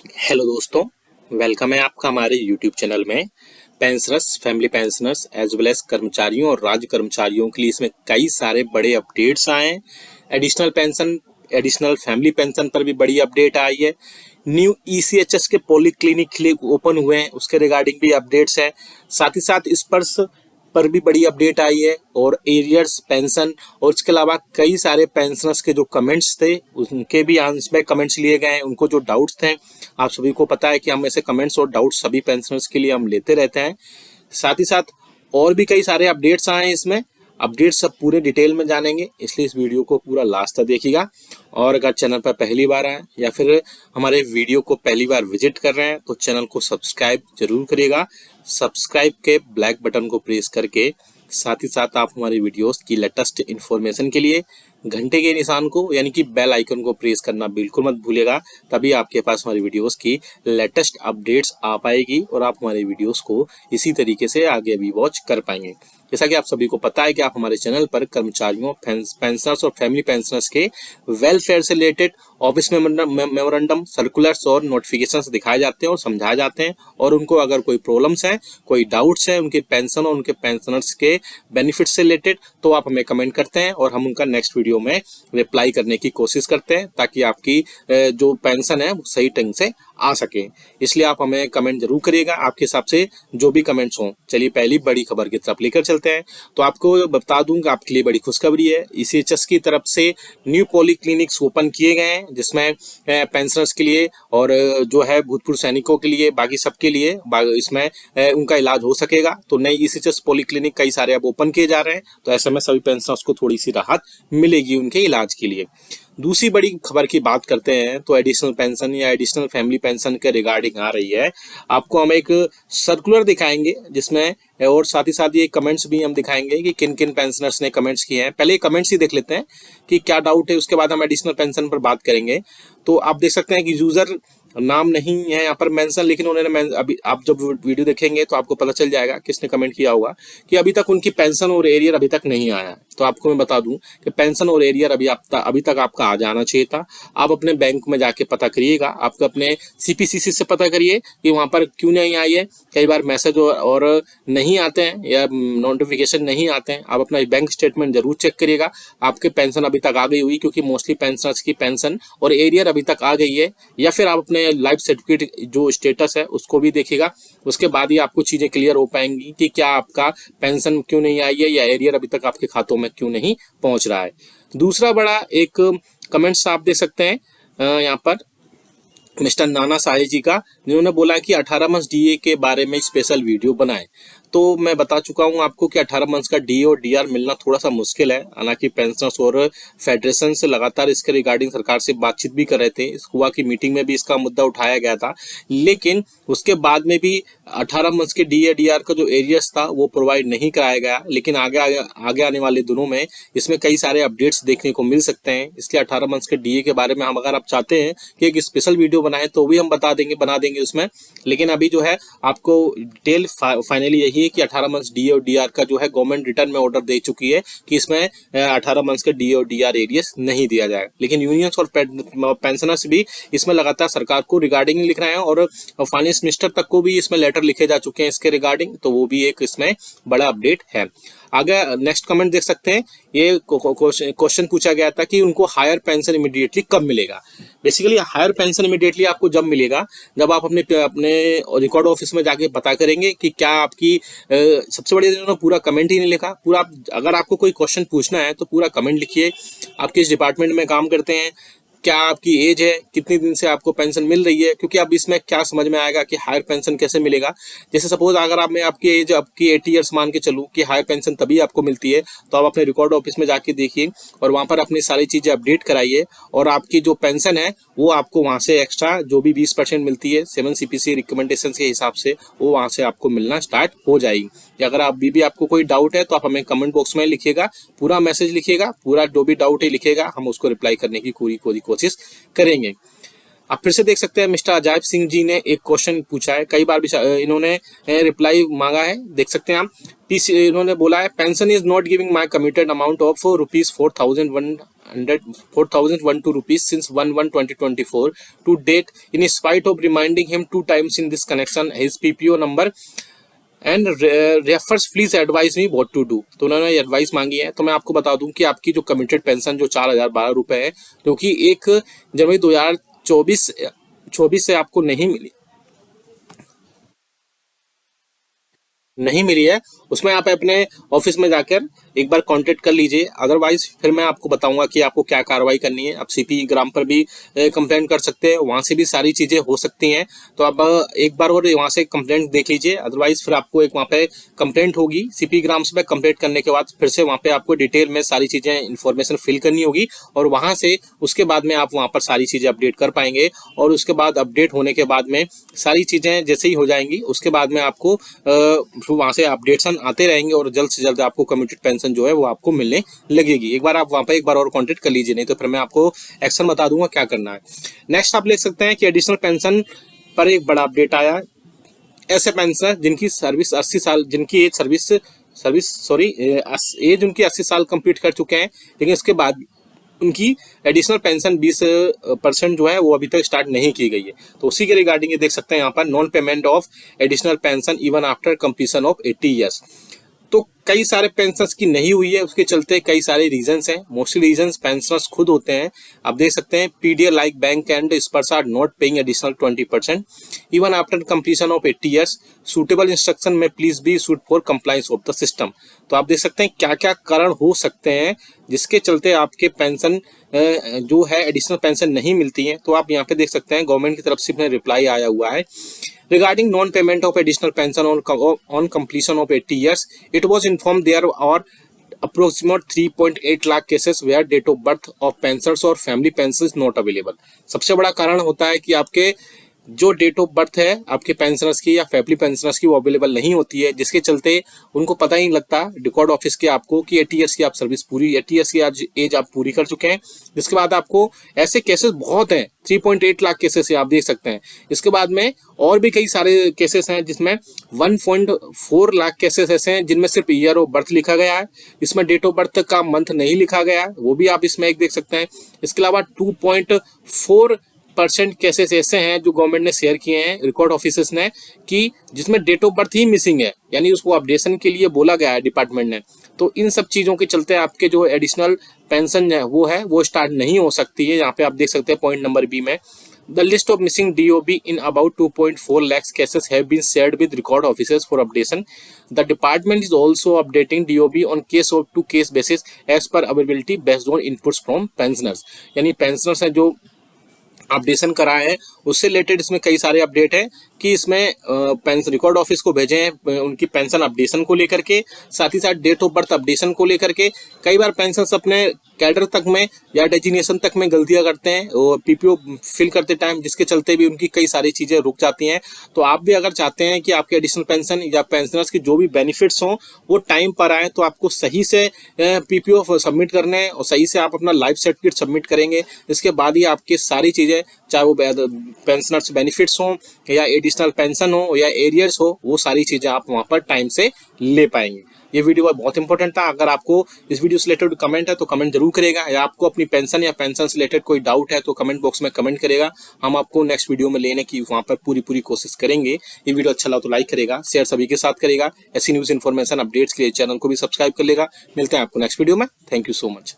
Hello दोस्तों, welcome है आपका हमारे यूट्यूब चैनल में। Pensioners, family pensioners as well as कर्मचारियों और राज्य कर्मचारियों के लिए इसमें कई सारे बड़े अपडेट्स आए हैं। Additional pension, additional family pension पर भी बड़ी अपडेट आई है। न्यू ईसीएचएस के पॉलीक्लिनिक ओपन हुए हैं, उसके रिगार्डिंग भी अपडेट्स है। साथ ही साथ स्पर्श पर भी बड़ी अपडेट आई है और एरियर्स पेंशन और इसके अलावा कई सारे पेंशनर्स के जो कमेंट्स थे उनके भी आंसर में कमेंट्स लिए गए हैं। उनको जो डाउट्स थे, आप सभी को पता है कि हम ऐसे कमेंट्स और डाउट्स सभी पेंशनर्स के लिए हम लेते रहते हैं। साथ ही साथ और भी कई सारे अपडेट्स आए हैं। इसमें अपडेट्स सब पूरे डिटेल में जानेंगे, इसलिए इस वीडियो को पूरा लास्ट तक देखिएगा। और अगर चैनल पर पहली बार आए या फिर हमारे वीडियो को पहली बार विजिट कर रहे हैं तो चैनल को सब्सक्राइब जरूर करिएगा। सब्सक्राइब के ब्लैक बटन को प्रेस करके साथ ही साथ आप हमारी वीडियोस की लेटेस्ट इन्फॉर्मेशन के लिए घंटे के निशान को यानी कि बेल आइकन को प्रेस करना बिल्कुल मत भूलिएगा। तभी आपके पास हमारी वीडियोस की लेटेस्ट अपडेट्स आ पाएगी और आप हमारे वीडियोस को इसी तरीके से आगे भी वॉच कर पाएंगे। जैसा कि आप सभी को पता है कि आप हमारे चैनल पर कर्मचारियों, पेंशनर्स और फैमिली पेंशनर्स के वेलफेयर से रिलेटेड ऑफिस मेमोरेंडम, सर्कुलर्स और नोटिफिकेशंस दिखाए जाते हैं और समझाए जाते हैं। और उनको अगर कोई प्रॉब्लम्स हैं, कोई डाउट्स हैं उनके पेंशन और उनके पेंशनर्स के बेनिफिट से रिलेटेड, तो आप हमें कमेंट करते हैं और हम उनका नेक्स्ट वीडियो में रिप्लाई करने की कोशिश करते हैं ताकि आपकी जो पेंशन है वो सही ढंग से आ सके। इसलिए आप हमें कमेंट जरूर करिएगा, आपके हिसाब से जो भी कमेंट्स हों। चलिए पहली बड़ी खबर की तरफ लेकर चलते हैं। तो आपको बता दूं कि आपके लिए बड़ी खुशखबरी है। ईसीएचएस की तरफ से न्यू पॉलीक्लिनिक्स ओपन किए गए हैं, जिसमें पेंशनर्स के लिए और जो है भूतपूर्व सैनिकों के लिए, बाकी सबके लिए इसमें उनका इलाज हो सकेगा। तो नई ईसीएचएस पॉलीक्लिनिक कई सारे अब ओपन किए जा रहे हैं, तो ऐसे में सभी पेंशनर्स को थोड़ी सी राहत मिलेगी उनके इलाज के लिए। दूसरी बड़ी खबर की बात करते हैं तो एडिशनल पेंशन या एडिशनल फैमिली पेंशन के रिगार्डिंग आ रही है। आपको हम एक सर्कुलर दिखाएंगे जिसमें, और साथ ही साथ ये कमेंट्स भी हम दिखाएंगे कि किन किन पेंशनर्स ने कमेंट्स किए हैं। पहले कमेंट्स ही देख लेते हैं कि क्या डाउट है, उसके बाद हम एडिशनल पेंशन पर बात करेंगे। तो आप देख सकते हैं कि यूजर नाम नहीं है यहाँ पर मेंशन, लेकिन उन्होंने अभी आप जब वीडियो देखेंगे तो आपको पता चल जाएगा किसने कमेंट किया होगा कि अभी तक उनकी पेंशन और एरियर अभी तक नहीं आया है। तो आपको मैं बता दूं कि पेंशन और एरियर अभी तक आपका आ जाना चाहिए था। आप अपने बैंक में जाके पता करिएगा, आपको अपने सीपीसीसी से पता करिए कि वहां पर क्यों नहीं आई है। कई बार मैसेज और नहीं आते हैं या नोटिफिकेशन नहीं आते हैं। आप अपना बैंक स्टेटमेंट जरूर चेक करिएगा, आपके पेंशन अभी तक आ गई हुई, क्योंकि मोस्टली पेंशनर्स की पेंशन और एरियर अभी तक आ गई है। या फिर आप अपने लाइफ सर्टिफिकेट जो स्टेटस है उसको भी देखिएगा, उसके बाद ही आपको चीजें क्लियर हो पाएंगी कि क्या आपका पेंशन क्यों नहीं आई है या एरियर अभी तक आपके खातों में क्यों नहीं पहुंच रहा है। दूसरा बड़ा एक कमेंट्स आप देख सकते हैं यहाँ पर मिस्टर नाना साहे जी का, जिन्होंने बोला कि 18 मंथ्स डीए के बारे में स्पेशल वीडियो बनाएं। तो मैं बता चुका हूं आपको कि 18 मंथ्स का डीए और डीआर मिलना थोड़ा सा मुश्किल है। हालांकि पेंशनर्स और फेडरेशन से लगातार इसके रिगार्डिंग सरकार से बातचीत भी कर रहे थे, हुआ की मीटिंग में भी इसका मुद्दा उठाया गया था, लेकिन उसके बाद में भी 18 मंथ्स के डीए डीआर का जो एरियर्स था वो प्रोवाइड नहीं कराया गया। लेकिन आगे आने वाले दिनों में इसमें कई सारे अपडेट्स देखने को मिल सकते हैं। इसलिए 18 मंथ्स के डीए के बारे में हम, अगर आप चाहते हैं कि एक स्पेशल वीडियो बनाए तो भी हम बना देंगे उसमें। लेकिन अभी जो है आपको डिटेल फाइनली यही है कि 18 मंथ्स डीए और डीआर का जो है गवर्नमेंट रिटर्न में ऑर्डर दे चुकी है कि इसमें 18 मंथ्स के डीए और डीआर एरियस नहीं दिया जाएगा। लेकिन यूनियंस और पेंशनर्स भी इसमें लगातार सरकार को रिगार्डिंग लिख रहे हैं और फाइनेंस मिनिस्टर तक को भी इसमें लेटर लिखे जा चुके हैं इसके रिगार्डिंग। तो वो भी एक इसमें बड़ा अपडेट है। आगे नेक्स्ट कमेंट देख सकते हैं, ये क्वेश्चन पूछा गया था कि उनको हायर पेंशन इमीडिएटली कब मिलेगा। बेसिकली हायर पेंशन इमीडिएटली आपको जब मिलेगा जब आप अपने रिकॉर्ड ऑफिस में जाके पता करेंगे कि क्या आपकी सबसे बड़ी, इन्होंने पूरा कमेंट ही नहीं लिखा। पूरा अगर आपको कोई क्वेश्चन पूछना है तो पूरा कमेंट लिखिए, आप किस डिपार्टमेंट में काम करते हैं, क्या आपकी एज है, कितनी दिन से आपको पेंशन मिल रही है, क्योंकि अब इसमें क्या समझ में आएगा कि हायर पेंशन कैसे मिलेगा। जैसे सपोज अगर आप, मैं आपकी एज आपकी 80 ईयर्स मान के चलूँ कि हायर पेंशन तभी आपको मिलती है, तो आप अपने रिकॉर्ड ऑफिस में जाके देखिए और वहाँ पर अपनी सारी चीज़ें अपडेट कराइए और आपकी जो पेंशन है वो आपको वहाँ से एक्स्ट्रा जो भी 20% मिलती है 7 CPC रिकमेंडेशन के हिसाब से, वो वहाँ से आपको मिलना स्टार्ट हो जाएगी। अगर अभी भी आपको कोई डाउट है तो आप हमें कमेंट बॉक्स में लिखिएगा, पूरा मैसेज लिखिएगा, पूरा जो भी डाउट है लिखिएगा, हम उसको रिप्लाई करने की पूरी कोशिश करेंगे। आप फिर से देख सकते हैं मिस्टर अजायब सिंह जी ने एक क्वेश्चन पूछा है, कई बार भी इन्होंने रिप्लाई मांगा है, देख सकते हैं आप। इन्होंने बोला है pension is not giving my committed amount of ₹4,100 4,012 rupees since 1/1/2024 to date. In spite of reminding him 2 times in this connection his PPO number and refers please advise me what to do. तो उन्होंने advice मांगी है। तो मैं आपको बता दूं कि आपकी जो कमिटेड पेंशन जो 4,012 रुपए है, जो कि 1 जनवरी 2024 से आपको नहीं मिली है, उसमें आप अपने ऑफिस में जाकर एक बार कांटेक्ट कर लीजिए। अदरवाइज फिर मैं आपको बताऊंगा कि आपको क्या कार्रवाई करनी है। आप सीपी ग्राम पर भी कंप्लेंट कर सकते हैं, वहां से भी सारी चीजें हो सकती हैं। तो आप एक बार और वहां से कंप्लेंट देख लीजिए। अदरवाइज फिर आपको एक वहां पे कंप्लेंट होगी सीपी ग्राम से। कंप्लेंट करने के बाद फिर से वहां पे आपको डिटेल में सारी चीजें इन्फॉर्मेशन फिल करनी होगी, और वहां से उसके बाद में आप वहां पर सारी चीजें अपडेट कर पाएंगे। और उसके बाद अपडेट होने के बाद में सारी चीजें जैसे ही हो जाएंगी, उसके बाद में आपको वहां से अपडेशन आते रहेंगे और जल्द से जल्द आपको कम्यूटेड पेंशन जो है वो आपको मिलने लगेगी। एक बार आप वहां पर एक बार और कांटेक्ट कर लीजिए, नहीं तो फिर मैं आपको एक्शन बता दूंगा क्या करना है। नेक्स्ट आप देख सकते हैं कि एडिशनल पेंशन पर एक बड़ा अपडेट आया। ऐसे पेंशनर जिनकी सर्विस 80 साल, जिनकी एज एज उनकी 80 साल कंप्लीट कर चुके हैं, लेकिन इसके बाद उनकी एडिशनल पेंशन 20% जो है वो अभी तक स्टार्ट नहीं की गई है। तो उसी के रिगार्डिंग ये देख सकते हैं यहाँ पर, non payment of additional pension even after completion of 80 years. तो कई सारे पेंशनर्स की नहीं हुई है, उसके चलते कई सारे रीजंस हैं। मोस्टली रीजंस पेंशनर्स खुद होते हैं। आप देख सकते हैं PDA like bank and spurs are not paying additional 20% even after completion of 80 years. Suitable instruction में please be suit for compliance of the system. तो आप देख सकते हैं क्या क्या कारण हो सकते हैं जिसके चलते आपके पेंशन जो है एडिशनल पेंशन नहीं मिलती है। तो आप यहाँ पे देख सकते हैं गवर्नमेंट की तरफ से रिप्लाई आया हुआ है। Regarding non-payment of additional pension on completion of 80 years, it was informed there are approximate 3.8 lakh cases where date of birth of pensioners or family pension is not available। सबसे बड़ा कारण होता है कि आपके जो डेट ऑफ बर्थ है आपके पेंशनर्स की या फैमिली पेंशनर्स की वो अवेलेबल नहीं होती है, जिसके चलते उनको पता ही नहीं लगता रिकॉर्ड ऑफिस के आपको कि 80 ईयर्स की आप सर्विस पूरी 80 ईयर्स की आज एज आप पूरी कर चुके हैं। जिसके बाद आपको ऐसे केसेस बहुत हैं, 3.8 लाख केसेस है आप देख सकते हैं। इसके बाद में और भी कई सारे केसेस हैं जिसमें 1.4 लाख केसेस ऐसे हैं जिनमें सिर्फ ईयर ऑफ बर्थ लिखा गया है, इसमें डेट ऑफ बर्थ का मंथ नहीं लिखा गया है, वो भी आप इसमें एक देख सकते हैं। इसके अलावा 2.4% केसेस ऐसे हैं जो गवर्नमेंट ने शेयर किए हैं रिकॉर्ड ऑफिसर्स ने, कि जिसमें डेट ऑफ बर्थ ही मिसिंग है, यानी उसको अपडेशन के लिए बोला गया है डिपार्टमेंट ने। तो इन सब चीजों के चलते आपके जो एडिशनल पेंशन है वो स्टार्ट नहीं हो सकती है। यहाँ पे आप देख सकते हैं पॉइंट नंबर बी में, the list of missing DOB in about 2.4 lakhs cases have been shared with record officers for updation. The department is also updating DOB on case of to case basis as per availability based on inputs from pensioners। यानी pensioners हैं जो updation करा है उससे related इसमें कई सारे update है कि इसमें पेंशन रिकॉर्ड ऑफिस को भेजे हैं उनकी पेंशन अपडेशन को लेकर के, साथ ही साथ डेट ऑफ बर्थ अपडेशन को लेकर के। कई बार पेंशन अपने कैडर तक में या डेजिग्नेशन तक में गलतियां करते हैं PPO फिल करते टाइम, जिसके चलते भी उनकी कई सारी चीजें रुक जाती हैं। तो आप भी अगर चाहते हैं कि आपके एडिशनल पेंशन या पेंशनर्स की जो भी बेनिफिट्स हों वो टाइम पर आए, तो आपको सही से PPO सबमिट करने हैं और सही से आप अपना लाइफ सर्टिफिकेट सबमिट करेंगे। इसके बाद ही आपकी सारी चीजें, चाहे वो पेंशनर्स बेनिफिट्स हो या एडिशनल पेंशन हो या एरियर्स हो, वो सारी चीजें आप वहां पर टाइम से ले पाएंगे। ये वीडियो बहुत इंपॉर्टेंट था। अगर आपको इस वीडियो से रिलेटेड कमेंट है तो कमेंट जरूर करेगा, या आपको अपनी पेंशन या पेंशन से रिलेटेड कोई डाउट है तो कमेंट बॉक्स में कमेंट करेगा। हम आपको नेक्स्ट वीडियो में लेने की वहां पर पूरी कोशिश करेंगे। ये वीडियो अच्छा लगा तो लाइक करेगा, शेयर सभी के साथ करेगा। ऐसी न्यूज इन्फॉर्मेशन अपडेट्स के लिए चैनल को भी सब्सक्राइब कर लेगा। मिलते हैं आपको नेक्स्ट वीडियो में। Thank you so much.